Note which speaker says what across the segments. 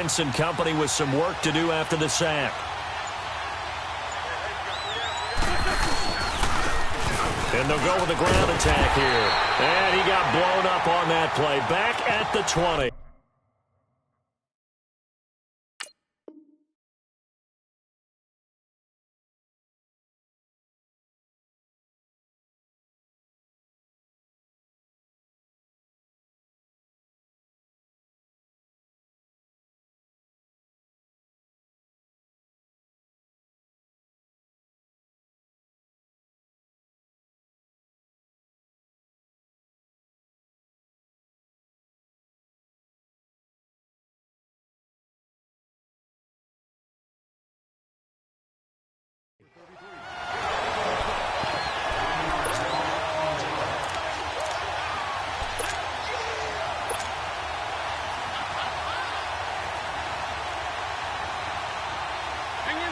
Speaker 1: Wentz and company with some work to do after the sack. And they'll go with the ground attack here. And he got blown up on that play. Back at the 20.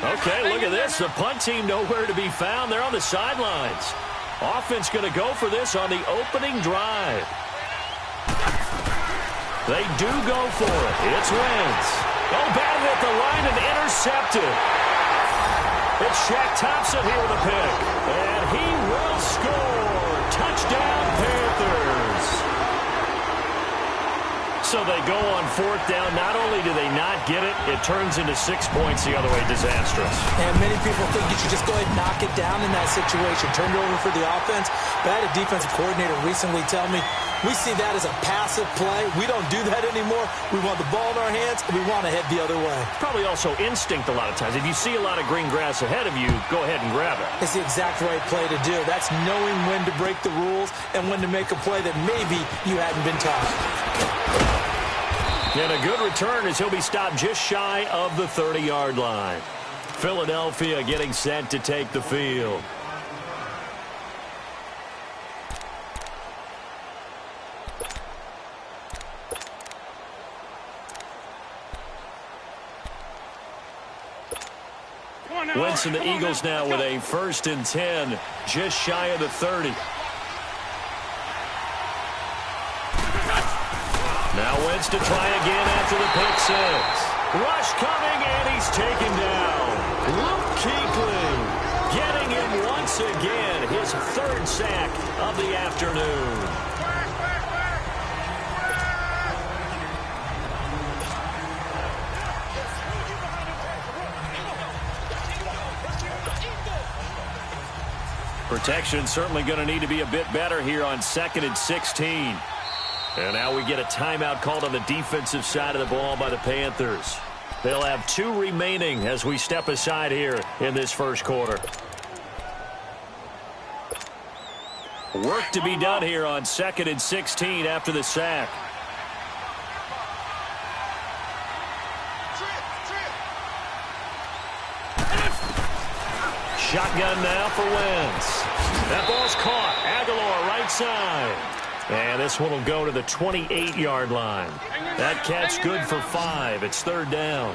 Speaker 1: Okay, look at this. The punt team nowhere to be found. They're on the sidelines. Offense going to go for this on the opening drive. They do go for it. It's Wentz. Oh, batted at the line and intercepted. It's Shaq Thompson here with a pick. And he will score. Touchdown, Panthers. So they go on fourth down. Not only do they not get it, it turns into 6 points the other way. Disastrous.
Speaker 2: And many people think you should just go ahead and knock it down in that situation. Turn it over for the offense. But I had a defensive coordinator recently tell me, we see that as a passive play. We don't do that anymore. We want the ball in our hands, and we want to head the other way.
Speaker 1: Probably also instinct a lot of times. If you see a lot of green grass ahead of you, go ahead and grab it.
Speaker 2: It's the exact right play to do. That's knowing when to break the rules and when to make a play that maybe you hadn't been taught.
Speaker 1: And a good return as he'll be stopped just shy of the 30-yard line. Philadelphia getting set to take the field. Wentz and the Eagles now with a 1st and 10, just shy of the 30. Now Wentz to try again after the pick six. Rush coming, and he's taken down. Luke Kuechly getting him once again, his 3rd sack of the afternoon. Protection certainly going to need to be a bit better here on 2nd and 16. And now we get a timeout called on the defensive side of the ball by the Panthers. They'll have 2 remaining as we step aside here in this first quarter. Work to be done here on 2nd and 16 after the sack. Shotgun now for Wentz. That ball's caught. Aguilar right side. And this one will go to the 28-yard line. That catch good for 5. It's 3rd down.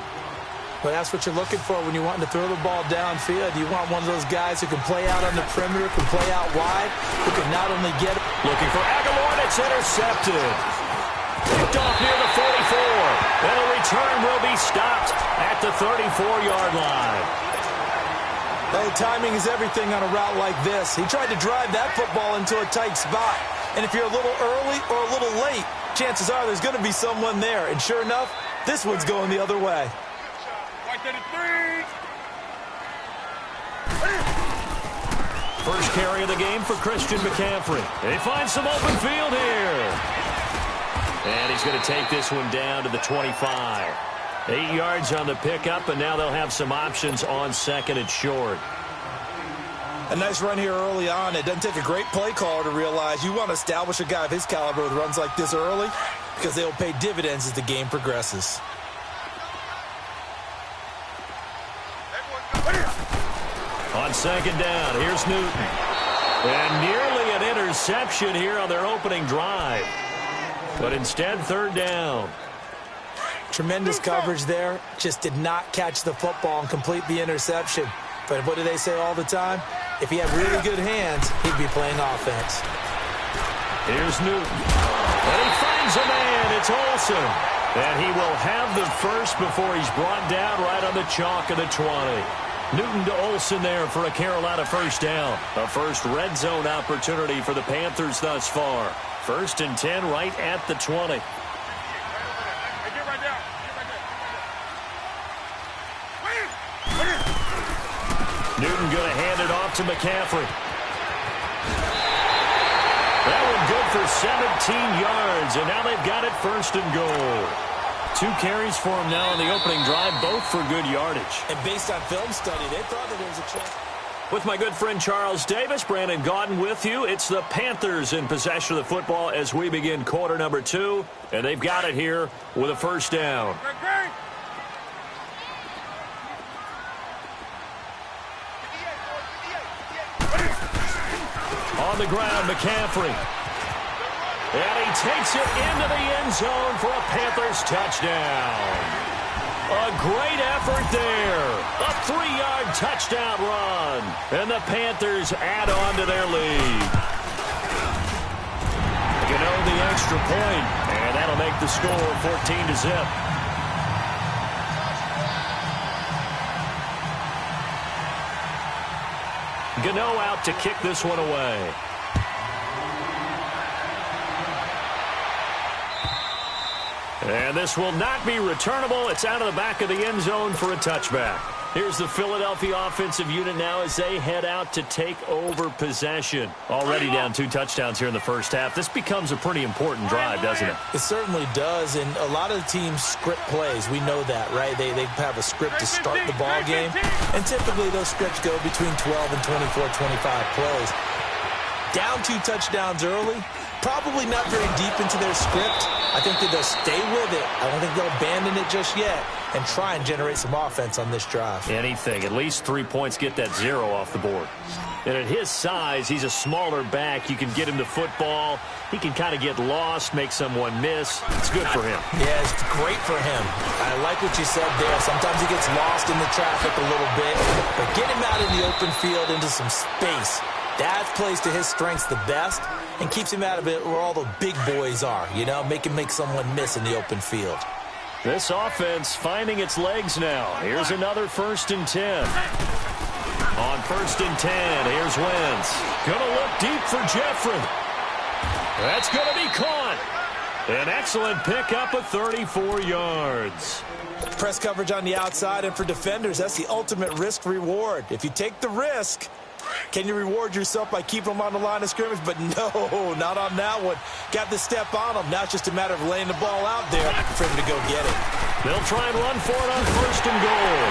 Speaker 2: Well, that's what you're looking for when you're wanting to throw the ball downfield. You want one of those guys who can play out on the perimeter, can play out wide, who can not only get it.
Speaker 1: Looking for Aguilar, and it's intercepted. Picked off near the 44. And a return will be stopped at the 34-yard line.
Speaker 2: Hey, timing is everything on a route like this. He tried to drive that football into a tight spot. And if you're a little early or a little late, chances are there's going to be someone there. And sure enough, this one's going the other way.
Speaker 1: First carry of the game for Christian McCaffrey. And he finds some open field here. And he's going to take this one down to the 25. 8 yards on the pickup, and now they'll have some options on 2nd and short.
Speaker 2: A nice run here early on. It doesn't take a great play caller to realize you want to establish a guy of his caliber with runs like this early because they will pay dividends as the game progresses.
Speaker 1: On 2nd down, here's Newton. And nearly an interception here on their opening drive. But instead, 3rd down.
Speaker 2: Tremendous coverage there. Just did not catch the football and complete the interception. But what do they say all the time? If he had really good hands, he'd be playing offense.
Speaker 1: Here's Newton. And he finds a man. It's Olsen. And he will have the first before he's brought down right on the chalk of the 20. Newton to Olsen there for a Carolina first down. A first red zone opportunity for the Panthers thus far. 1st and 10 right at the 20. Newton going to hand it off to McCaffrey. That one good for 17 yards, and now they've got it 1st and goal. 2 carries for him now on the opening drive, both for good yardage.
Speaker 2: And based on film study, they thought that there was a chance.
Speaker 1: With my good friend Charles Davis, Brandon Gaudin with you. It's the Panthers in possession of the football as we begin quarter number 2, and they've got it here with a first down. On the ground, McCaffrey. And he takes it into the end zone for a Panthers touchdown. A great effort there. A 3-yard touchdown run. And the Panthers add on to their lead. You know, the extra point, and that'll make the score 14-0. Gano out to kick this one away. And this will not be returnable. It's out of the back of the end zone for a touchback. Here's the Philadelphia offensive unit now as they head out to take over possession. Already down 2 touchdowns here in the first half. This becomes a pretty important drive, doesn't it?
Speaker 2: It certainly does, and a lot of the teams script plays. We know that, right? They have a script to start the ball game, and typically those scripts go between 12 and 24, 25 plays. Down 2 touchdowns early, probably not very deep into their script. I think that they'll stay with it. I don't think they'll abandon it just yet and try and generate some offense on this drive.
Speaker 1: Anything. At least 3 points, get that 0 off the board. And at his size, he's a smaller back. You can get him the football. He can kind of get lost, make someone miss. It's good for him.
Speaker 2: Yeah, it's great for him. I like what you said there. Sometimes he gets lost in the traffic a little bit, but get him out in the open field into some space. That plays to his strengths the best and keeps him out of it where all the big boys are, you know, make someone miss in the open field.
Speaker 1: This offense finding its legs now. Here's another 1st and 10. On 1st and 10, here's Wentz. Gonna look deep for Jeffrey. That's gonna be caught. An excellent pickup of 34 yards.
Speaker 2: Press coverage on the outside, and for defenders, that's the ultimate risk-reward. If you take the risk, can you reward yourself by keeping them on the line of scrimmage? But no, not on that one. Got the step on them. Now it's just a matter of laying the ball out there for him to go get it.
Speaker 1: They'll try and run for it on 1st and goal.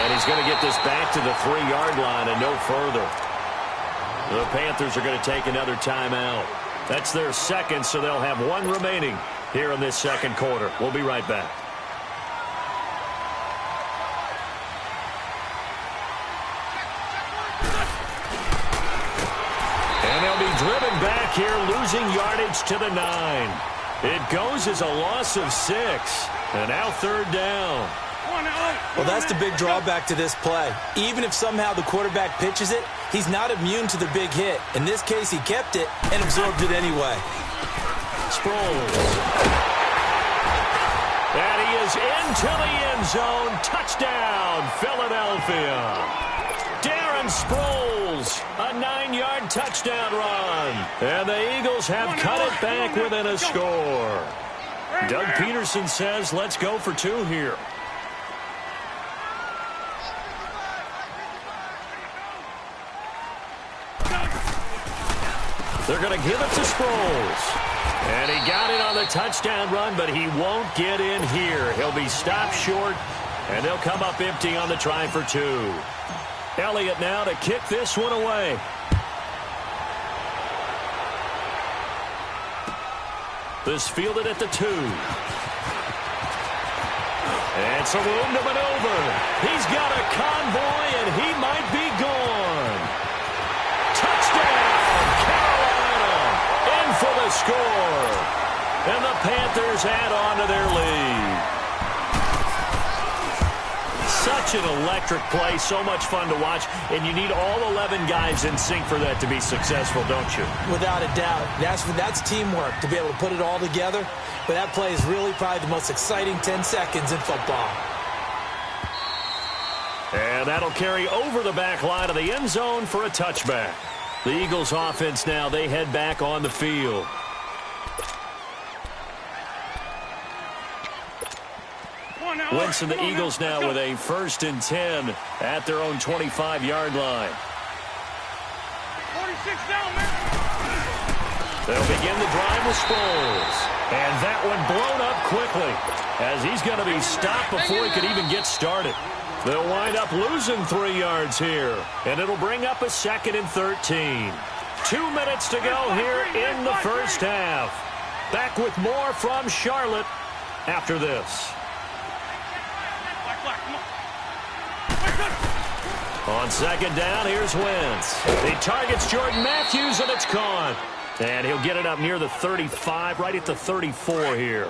Speaker 1: And he's going to get this back to the 3-yard line and no further. The Panthers are going to take another timeout. That's their second, so they'll have 1 remaining here in this second quarter. We'll be right back. And they'll be driven back here, losing yardage to the 9. It goes as a loss of 6. And now 3rd down.
Speaker 2: Well, that's the big drawback to this play. Even if somehow the quarterback pitches it, he's not immune to the big hit. In this case, he kept it and absorbed it anyway.
Speaker 1: Sproles. And he is into the end zone. Touchdown, Philadelphia. Darren Sproles, a 9-yard touchdown run. And the Eagles have cut it back within a score. Doug Peterson says, let's go for 2 here. They're going to give it to Sproles. And he got it on the touchdown run, but he won't get in here. He'll be stopped short, and they'll come up empty on the try for 2. Elliott now to kick this one away. This fielded at the 2. And some room to maneuver. He's got a convoy, and he might be gone. Touchdown, Carolina, in for the score. And the Panthers add on to their lead. such an electric play, so much fun to watch, and you need all 11 guys in sync for that to be successful, don't you?
Speaker 2: Without a doubt. That's teamwork, to be able to put it all together. But that play is really probably the most exciting 10 seconds in football.
Speaker 1: And that'll carry over the back line of the end zone for a touchback. The Eagles offense now, they head back on the field. Wentz and the Eagles now with a 1st and 10 at their own 25-yard line.
Speaker 3: 46 down, man.
Speaker 1: They'll begin the drive with Sproles. And that one blown up quickly as he's going to be stopped before he could even get started. They'll wind up losing 3 yards here, and it'll bring up a 2nd and 13. 2 minutes to go here in the first half. Back with more from Charlotte after this. On 2nd down, here's Wentz. He targets Jordan Matthews, and it's caught. And he'll get it up near the 35, right at the 34 here.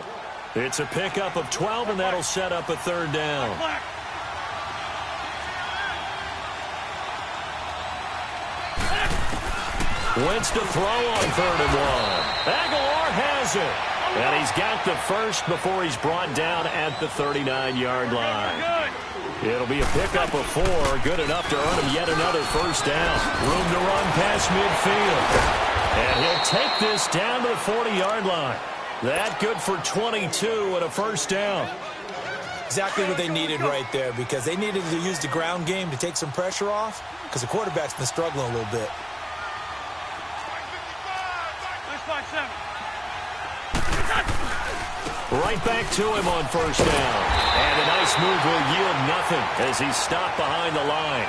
Speaker 1: It's a pickup of 12, and that'll set up a 3rd down. Wentz to throw on 3rd and 1. Aguilar has it. And he's got the first before he's brought down at the 39-yard line. It'll be a pickup of 4, good enough to earn him yet another 1st down. Room to run past midfield. And he'll take this down to the 40-yard line. That good for 22 and a 1st down.
Speaker 2: Exactly what they needed right there, because they needed to use the ground game to take some pressure off, because the quarterback's been struggling a little bit.
Speaker 1: Right back to him on 1st down. And a nice move will yield nothing as he's stopped behind the line.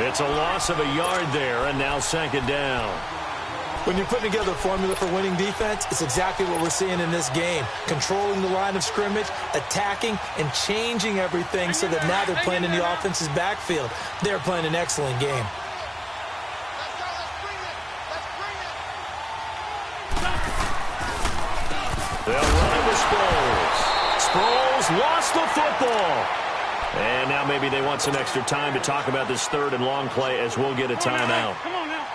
Speaker 1: It's a loss of a yard there, and now 2nd down.
Speaker 2: When you're putting together a formula for winning defense, it's exactly what we're seeing in this game. Controlling the line of scrimmage, attacking, and changing everything so that now they're playing in the offense's backfield. They're playing an excellent game.
Speaker 1: They'll run it with Sproles. Sproles lost the football. And now maybe they want some extra time to talk about this 3rd and long play as we'll get a timeout.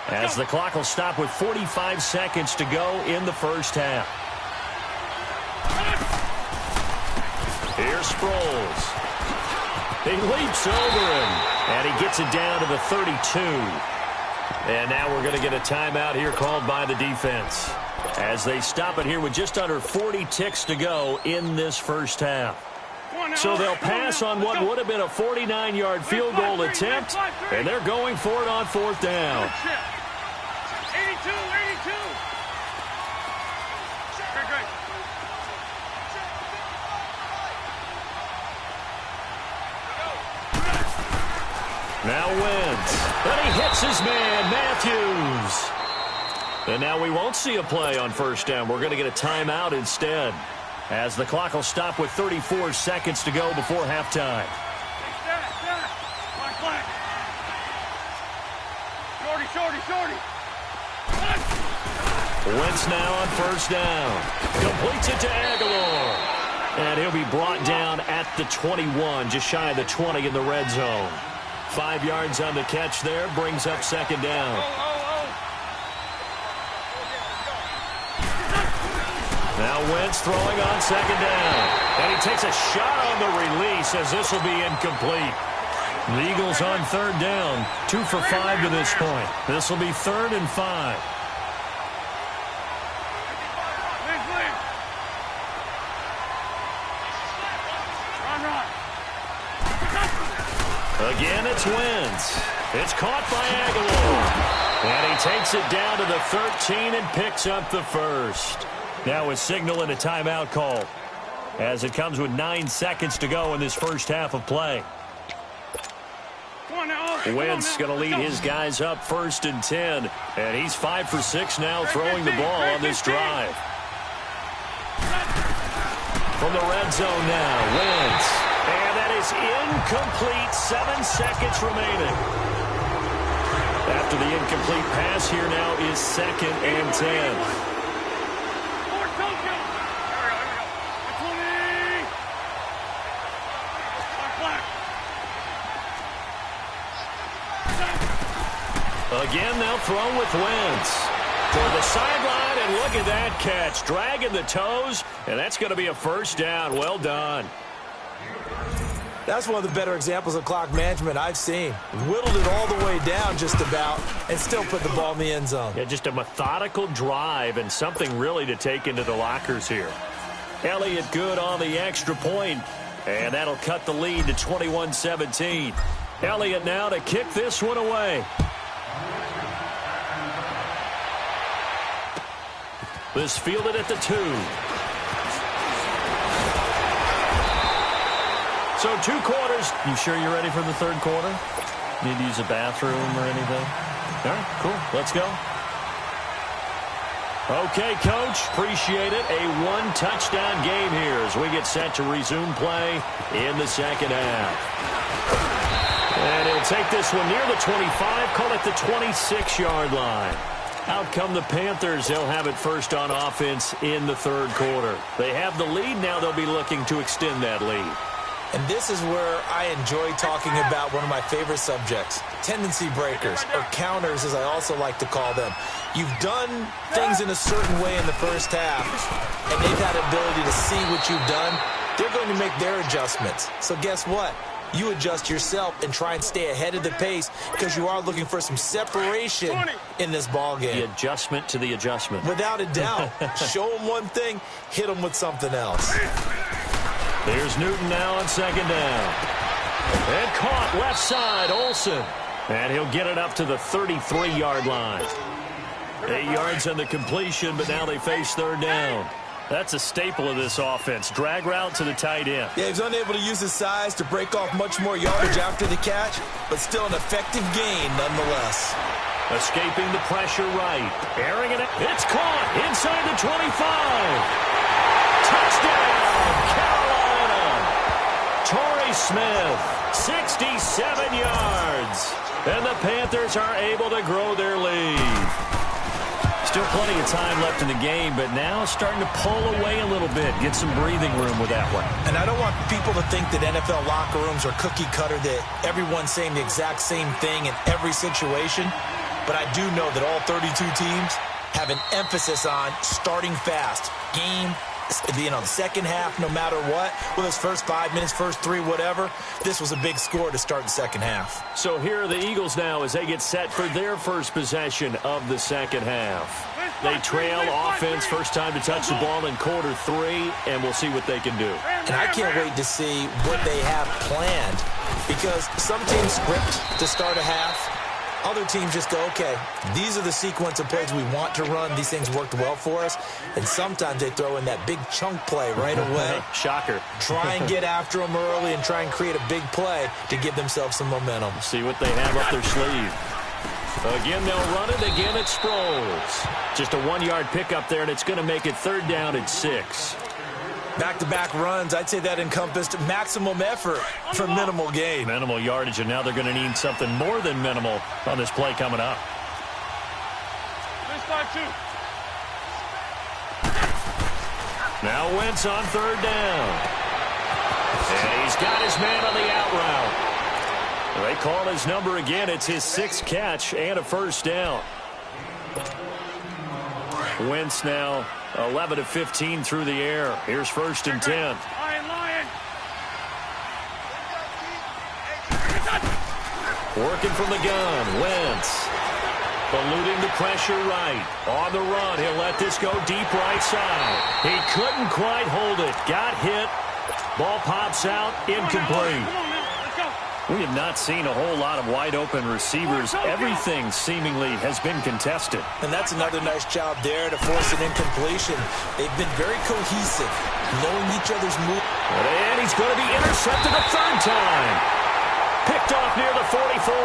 Speaker 1: As the clock will stop with 45 seconds to go in the first half. Here's Sproles. He leaps over him, and he gets it down to the 32. And now we're going to get a timeout here called by the defense as they stop it here with just under 40 ticks to go in this first half. So they'll pass on what would have been a 49-yard field goal attempt, and they're going for it on 4th down.
Speaker 3: 82. Great.
Speaker 1: Now Wentz. And he hits his man, Matthews. And now we won't see a play on 1st down. We're going to get a timeout instead, as the clock will stop with 34 seconds to go before halftime.
Speaker 3: Shorty.
Speaker 1: Wentz now on 1st down. Completes it to Aguilar. And he'll be brought down at the 21, just shy of the 20 in the red zone. 5 yards on the catch there, brings up 2nd down. Now Wentz throwing on 2nd down. And he takes a shot on the release as this will be incomplete. The Eagles on 3rd down, 2 for 5 to this point. This will be 3rd and 5. Again, it's Wentz. It's caught by Aguilar. And he takes it down to the 13 and picks up the 1st. Now a signal and a timeout call, as it comes with 9 seconds to go in this first half of play. Wentz going to lead his guys up 1st and 10. And he's 5 for 6 now throwing the ball on this drive. From the red zone now, Wentz. And that is incomplete. 7 seconds remaining. After the incomplete pass, here now is 2nd and 10. Again, they'll throw with Wentz. For the sideline, and look at that catch. Dragging the toes, and that's going to be a first down. Well done.
Speaker 2: That's one of the better examples of clock management I've seen. Whittled it all the way down just about and still put the ball in the end zone.
Speaker 1: Yeah, just a methodical drive and something really to take into the lockers here. Elliott good on the extra point, and that'll cut the lead to 21-17. Elliott now to kick this one away. This fielded at the 2. So 2 quarters. You sure you're ready for the third quarter? Need to use a bathroom or anything? All right, cool. Let's go. Okay, Coach. Appreciate it. A 1-touchdown game here as we get set to resume play in the second half. And he'll take this one near the 25, call it the 26-yard line. Out come the Panthers. They'll have it first on offense in the third quarter. They have the lead. Now they'll be looking to extend that lead.
Speaker 2: And this is where I enjoy talking about one of my favorite subjects, tendency breakers, or counters as I also like to call them. You've done things in a certain way in the first half, and they've had the ability to see what you've done. They're going to make their adjustments. So guess what? You adjust yourself and try and stay ahead of the pace because you are looking for some separation in this ball game.
Speaker 1: The adjustment to the adjustment.
Speaker 2: Without a doubt. Show them one thing, hit them with something else.
Speaker 1: There's Newton now on second down. And caught left side, Olsen. And he'll get it up to the 33-yard line. 8 yards on the completion, but now they face third down. That's a staple of this offense. Drag route to the tight end.
Speaker 2: Yeah, he's unable to use his size to break off much more yardage after the catch, but still an effective gain nonetheless.
Speaker 1: Escaping the pressure right. Airing it. It's caught inside the 25. Touchdown, Carolina. Torrey Smith, 67 yards. And the Panthers are able to grow their lead. Still plenty of time left in the game, but now starting to pull away a little bit. Get some breathing room with that one.
Speaker 2: And I don't want people to think that NFL locker rooms are cookie cutter, that everyone's saying the exact same thing in every situation. But I do know that all 32 teams have an emphasis on starting fast. Game, the second half, no matter what, whether it's first 5 minutes, first 3, whatever, this was a big score to start the second half.
Speaker 1: So here are the Eagles now as they get set for their first possession of the second half. They trail offense, first time to touch the ball in quarter 3, and we'll see what they can do.
Speaker 2: And I can't wait to see what they have planned, because some teams script to start a half. Other teams just go, okay, these are the sequence of plays we want to run. These things worked well for us. And sometimes they throw in that big chunk play right away.
Speaker 1: Shocker.
Speaker 2: Try and get after them early and try and create a big play to give themselves some momentum.
Speaker 1: See what they have up their sleeve. Again, they'll run it. Again, it Sproles. Just a 1-yard pickup there, and it's going to make it third down at 6.
Speaker 2: Back-to-back runs, I'd say that encompassed maximum effort for minimal gain.
Speaker 1: Minimal yardage, and now they're going to need something more than minimal on this play coming up.
Speaker 3: This side, too.
Speaker 1: Now Wentz on third down. And he's got his man on the out route. They call his number again. It's his 6th catch and a first down. Wentz now 11 of 15 through the air. Here's first and 10.
Speaker 3: Lion.
Speaker 1: Working from the gun, Wentz. Eluding the pressure right. On the run, he'll let this go deep right side. He couldn't quite hold it. Got hit. Ball pops out, incomplete.
Speaker 3: Come on, man. Let's go.
Speaker 1: We have not seen a whole lot of wide-open receivers. Everything seemingly has been contested.
Speaker 2: And that's another nice job there to force an incompletion. They've been very cohesive, knowing each other's moves.
Speaker 1: And he's going to be intercepted a third time. Picked off near the 44.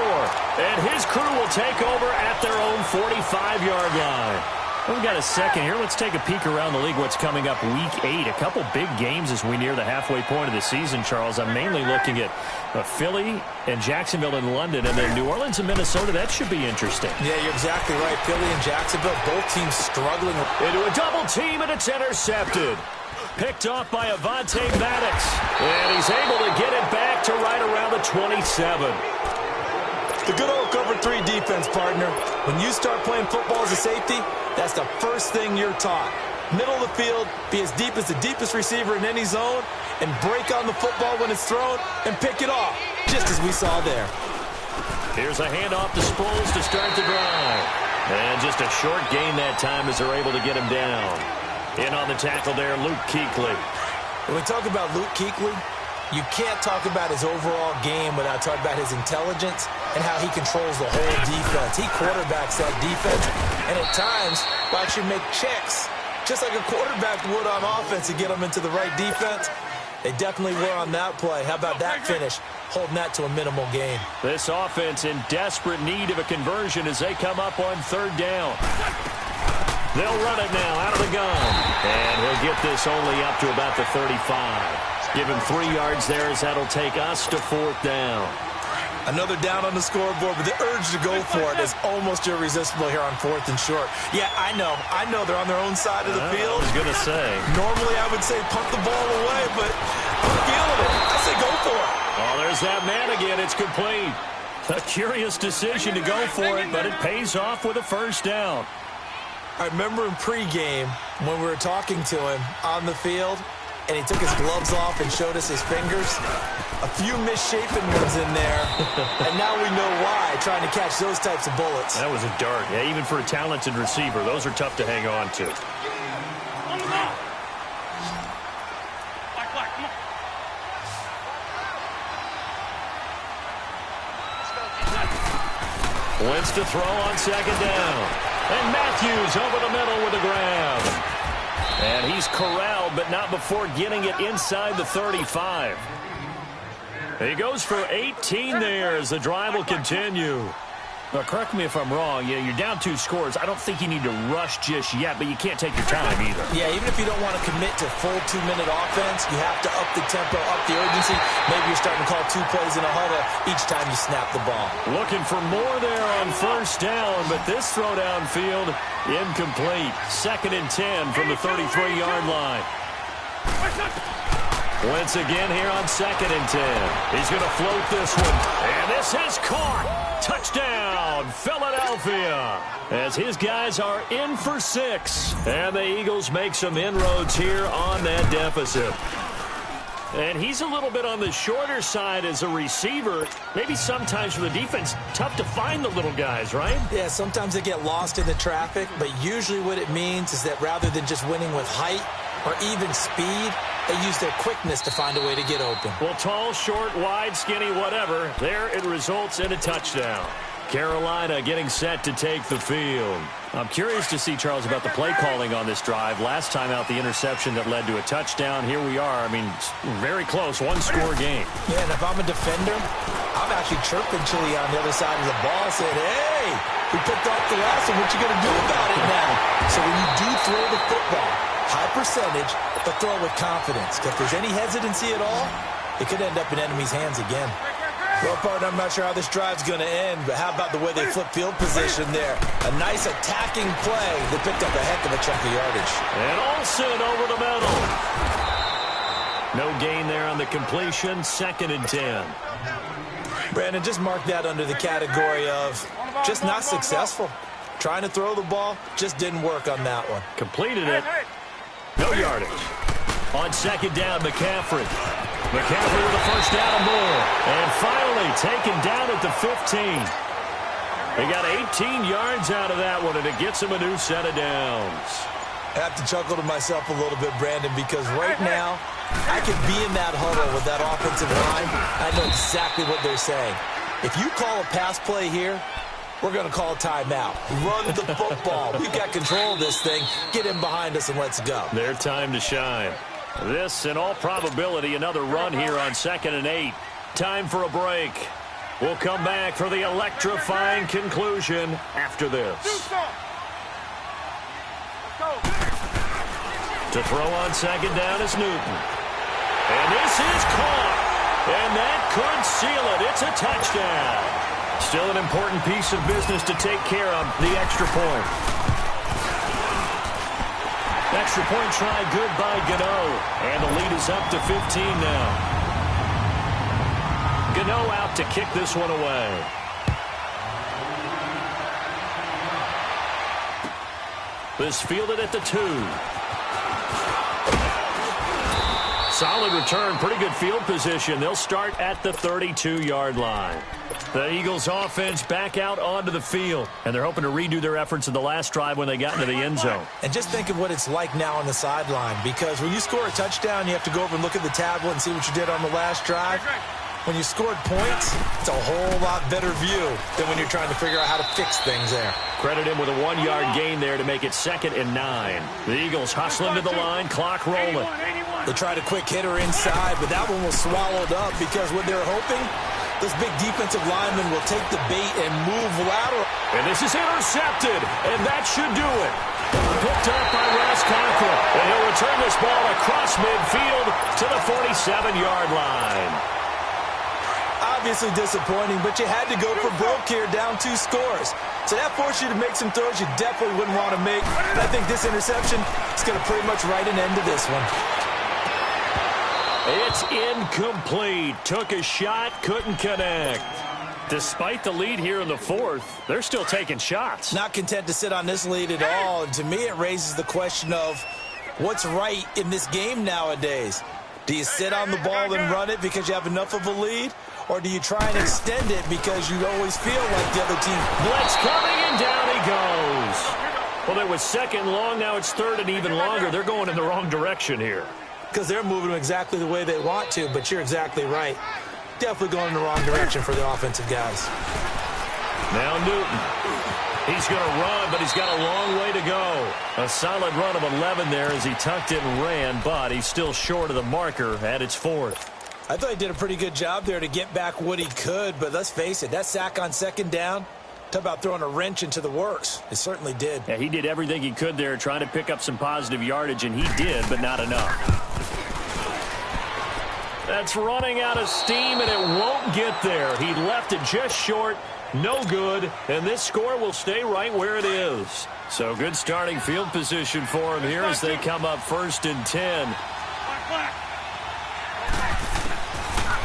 Speaker 1: And his crew will take over at their own 45-yard line. We've got a second here. Let's take a peek around the league. What's coming up week 8. A couple big games as we near the halfway point of the season, Charles. I'm mainly looking at Philly and Jacksonville and London, and then New Orleans and Minnesota. That should be interesting.
Speaker 2: Yeah, you're exactly right. Philly and Jacksonville, both teams struggling.
Speaker 1: Into a double team, and it's intercepted. Picked off by Avonte Maddox. And he's able to get it back to right around the 27.
Speaker 2: The good old cover 3 defense, partner. When you start playing football as a safety, that's the first thing you're taught. Middle of the field, be as deep as the deepest receiver in any zone, and break on the football when it's thrown and pick it off, just as we saw there.
Speaker 1: Here's a handoff to Sproles to start the drive. And just a short gain that time as they're able to get him down. In on the tackle there, Luke Kuechly.
Speaker 2: When we talk about Luke Kuechly, you can't talk about his overall game without talking about his intelligence and how he controls the whole defense. He quarterbacks that defense, and at times will actually make checks, just like a quarterback would on offense, to get them into the right defense. They definitely were on that play. How about that finish? Holding that to a minimal gain.
Speaker 1: This offense in desperate need of a conversion as they come up on 3rd down. They'll run it now out of the gun. And he'll get this only up to about the 35. Give him 3 yards there as that'll take us to 4th down.
Speaker 2: Another down on the scoreboard, but the urge to go for it is almost irresistible here on 4th and short. Yeah, I know they're on their own side of the field.
Speaker 1: I was going to say.
Speaker 2: Normally I would say punt the ball away, but I'm feeling it. I say go for it.
Speaker 1: Oh, there's that man again. It's complete. A curious decision to go for it, but it pays off with a 1st down.
Speaker 2: I remember in pregame when we were talking to him on the field, and he took his gloves off and showed us his fingers. A few misshapen ones in there, and now we know why, trying to catch those types of bullets.
Speaker 1: That was a dart. Yeah, even for a talented receiver, those are tough to hang on to.
Speaker 3: On the ball. Black, come on.
Speaker 1: Wentz to throw on 2nd down. And Matthews over the middle with a grab. And he's corralled, but not before getting it inside the 35. He goes for 18 there as the drive will continue. Now, correct me if I'm wrong. Yeah, you're down 2 scores. I don't think you need to rush just yet, but you can't take your time either.
Speaker 2: Yeah, even if you don't want to commit to full 2-minute offense, you have to up the tempo, up the urgency. Maybe you're starting to call 2 plays in a huddle each time you snap the ball.
Speaker 1: Looking for more there on 1st down, but this throw downfield incomplete. 2nd and 10 from the 33-yard line. Wentz again here on 2nd and 10. He's going to float this one. And this is caught. Touchdown, Philadelphia. As his guys are in for 6. And the Eagles make some inroads here on that deficit. And he's a little bit on the shorter side as a receiver. Maybe sometimes for the defense, tough to find the little guys, right?
Speaker 2: Yeah, sometimes they get lost in the traffic, but usually what it means is that rather than just winning with height or even speed, they use their quickness to find a way to get open.
Speaker 1: Well, tall, short, wide, skinny, whatever, there it results in a touchdown. Carolina getting set to take the field. I'm curious to see, Charles, about the play calling on this drive. Last time out, the interception that led to a touchdown. Here we are. I mean, very close, 1-score game.
Speaker 2: Yeah, and if I'm a defender, I'm actually chirping Chili on the other side of the ball, saying, hey, we picked off the last one. What you going to do about it now? So when you do throw the football, high percentage, but throw it with confidence. Because if there's any hesitancy at all, it could end up in enemy's hands again. Well, partner, I'm not sure how this drive's going to end, but how about the way they flip field position there? A nice attacking play. They picked up a heck of a chunk of yardage.
Speaker 1: And Olsen over the middle. No gain there on the completion. 2nd and 10.
Speaker 2: Brandon, just mark that under the category of just not successful. Trying to throw the ball, just didn't work on that one.
Speaker 1: Completed it. No yardage. On 2nd down, McCaffrey. McCaffrey with a 1st down and more. And finally taken down at the 15. He got 18 yards out of that one, and it gets him a new set of downs.
Speaker 2: I have to chuckle to myself a little bit, Brandon, because right now I could be in that huddle with that offensive line. I know exactly what they're saying. If you call a pass play here, we're going to call a timeout. Run the football. We've got control of this thing. Get in behind us and let's go.
Speaker 1: Their time to shine. This, in all probability, another run here on 2nd and 8. Time for a break. We'll come back for the electrifying conclusion after this. To throw on 2nd down is Newton. And this is caught. And that could seal it. It's a touchdown. Still an important piece of business to take care of, the extra point. Extra point try good by Gano. And the lead is up to 15 now. Gano out to kick this one away. This fielded at the 2. Solid return, pretty good field position. They'll start at the 32-yard line. The Eagles offense back out onto the field, and they're hoping to redo their efforts in the last drive when they got into the end zone.
Speaker 2: And just think of what it's like now on the sideline, because when you score a touchdown, you have to go over and look at the tablet and see what you did on the last drive. When you scored points, it's a whole lot better view than when you're trying to figure out how to fix things there.
Speaker 1: Credit him with a 1-yard gain there to make it 2nd and 9. The Eagles hustling to the line, clock rolling.
Speaker 2: They tried a quick hitter inside, but that one was swallowed up because what they're hoping, this big defensive lineman will take the bait and move lateral.
Speaker 1: And this is intercepted, and that should do it. Picked up by Ross Cockrell, and he'll return this ball across midfield to the 47-yard line.
Speaker 2: Obviously disappointing, but you had to go for broke here, down 2 scores. So that forced you to make some throws you definitely wouldn't want to make. And I think this interception is going to pretty much write an end to this one.
Speaker 1: It's incomplete. Took a shot, couldn't connect. Despite the lead here in the 4th, they're still taking shots.
Speaker 2: Not content to sit on this lead at all. And to me, it raises the question of what's right in this game nowadays. Do you sit on the ball and run it because you have enough of a lead? Or do you try and extend it because you always feel like the other team?
Speaker 1: Blitz coming, and down he goes. Well, it was 2nd long. Now it's 3rd and even longer. They're going in the wrong direction here.
Speaker 2: Because they're moving them exactly the way they want to, but you're exactly right. Definitely going in the wrong direction for the offensive guys.
Speaker 1: Now Newton. He's going to run, but he's got a long way to go. A solid run of 11 there as he tucked it and ran, but he's still short of the marker at its 4th.
Speaker 2: I thought he did a pretty good job there to get back what he could, but let's face it, that sack on 2nd down, talk about throwing a wrench into the works. It certainly did.
Speaker 1: Yeah, he did everything he could there trying to pick up some positive yardage, and he did, but not enough. That's running out of steam, and it won't get there. He left it just short, no good, and this score will stay right where it is. So good starting field position for him here as they come up 1st and 10.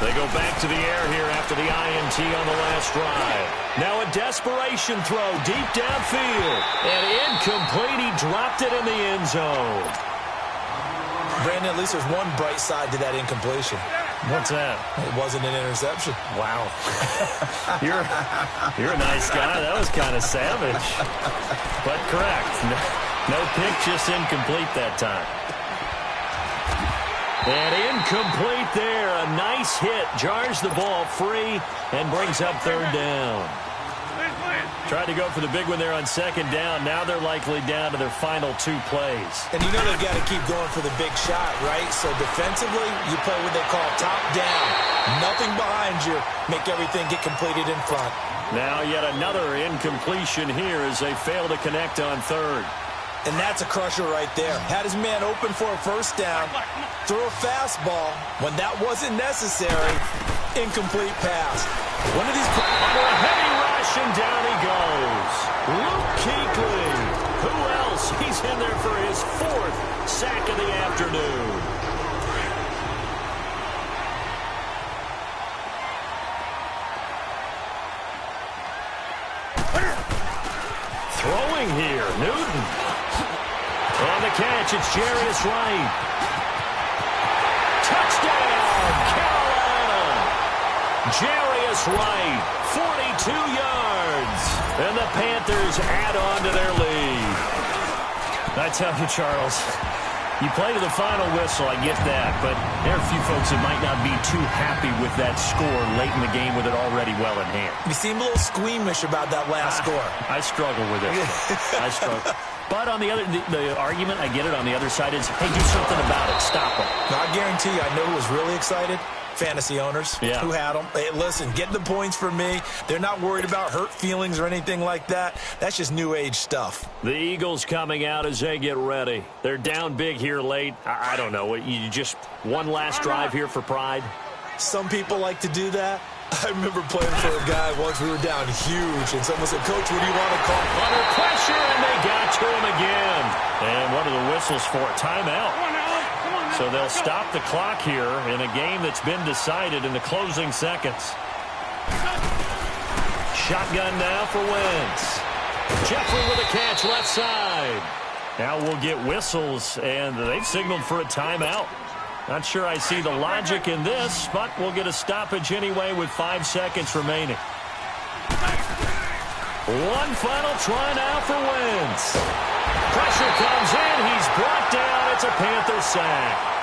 Speaker 1: They go back to the air here after the INT on the last drive. Now a desperation throw deep downfield. And incomplete. He dropped it in the end zone.
Speaker 2: Brandon, at least there's one bright side to that incompletion.
Speaker 1: What's that?
Speaker 2: It wasn't an interception.
Speaker 1: Wow. You're a nice guy. That was kind of savage. But correct. No pick, just incomplete that time. And incomplete there. A nice hit. Jars the ball free and brings up 3rd down. Tried to go for the big one there on 2nd down. Now they're likely down to their final 2 plays.
Speaker 2: And you know they've got to keep going for the big shot, right? So defensively, you play what they call top down. Nothing behind you. Make everything get completed in front.
Speaker 1: Now yet another incompletion here as they fail to connect on 3rd.
Speaker 2: And that's a crusher right there. Had his man open for a 1st down. Throw a fastball when that wasn't necessary. Incomplete pass. One of these
Speaker 1: under a heavy rush, and down he goes. Luke Kuechly. Who else? He's in there for his 4th sack of the afternoon. Throwing here, Newton. On the catch, it's Jarius Wright. Touchdown, Carolina. Jarius Wright, 42 yards. And the Panthers add on to their lead. I tell you, Charles, you play to the final whistle, I get that, but there are a few folks that might not be too happy with that score late in the game with it already well in hand.
Speaker 2: You seem a little squeamish about that last score.
Speaker 1: I struggle with it. I struggle. But on the other, the argument, I get it, on the other side is, hey, do something about it. Stop them.
Speaker 2: Now, I guarantee you, I know who was really excited. Fantasy owners who had them. Hey, listen, get the points for me. They're not worried about hurt feelings or anything like that. That's just new age stuff.
Speaker 1: The Eagles coming out as they get ready. They're down big here late. I don't know. You just one last drive here for pride?
Speaker 2: Some people like to do that. I remember playing for a guy once. We were down huge, and someone said, Coach, what do you want to call?
Speaker 1: Under pressure, and they got to him again. And what are the whistles for? Timeout. So they'll stop the clock here in a game that's been decided in the closing seconds. Shotgun now for Wentz. Jeffrey with a catch left side. Now we'll get whistles, and they've signaled for a timeout. Not sure I see the logic in this, but we'll get a stoppage anyway with 5 seconds remaining. One final try now for Wentz. Pressure comes in. He's brought down. It's a Panther sack.